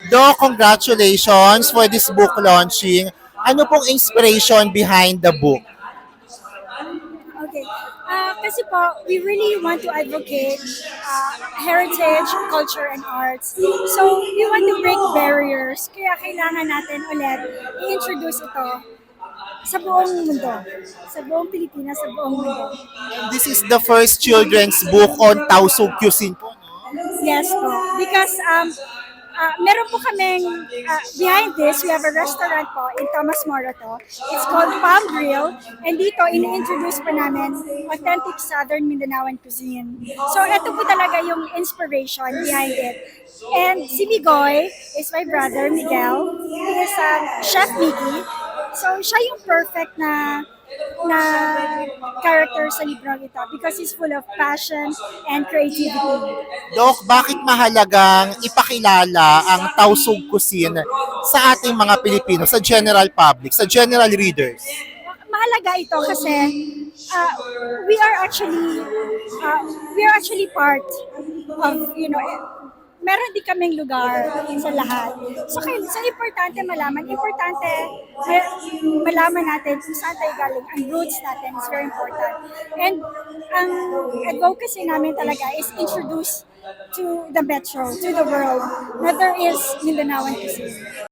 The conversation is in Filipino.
Do, congratulations for this book launching. Ano pong inspiration behind the book? Okay. Kasi po, we really want to advocate heritage, culture, and arts. So, we want to break barriers. Kaya kailangan natin ulit i-introduce ito sa buong mundo. Sa buong Pilipinas, sa buong mundo. And this is the first children's book on Tausug cuisine po. Yes po. Because meron po kaming, behind this, we have a restaurant po in Tomas Morato. It's called Palm Grill. And dito, ini-introduce po namin authentic Southern Mindanaoan cuisine. So, ito po talaga yung inspiration behind it. And si Migoy is my brother, Miguel. He is Chef Miggy. So, siya yung perfect na character sa librong ito because he's full of passion and creativity. Dok, bakit mahalagang ipakilala ang Tausug cuisine sa ating mga Pilipino, sa general public, sa general readers? Mahalaga ito kasi uh, we are actually part of, meron din kaming lugar sa lahat. So importante malaman natin kung saan tayo galing. Ang roots natin is very important. And ang advocacy namin talaga is introduce to the metro, to the world, na there is Mindanaoan cuisine.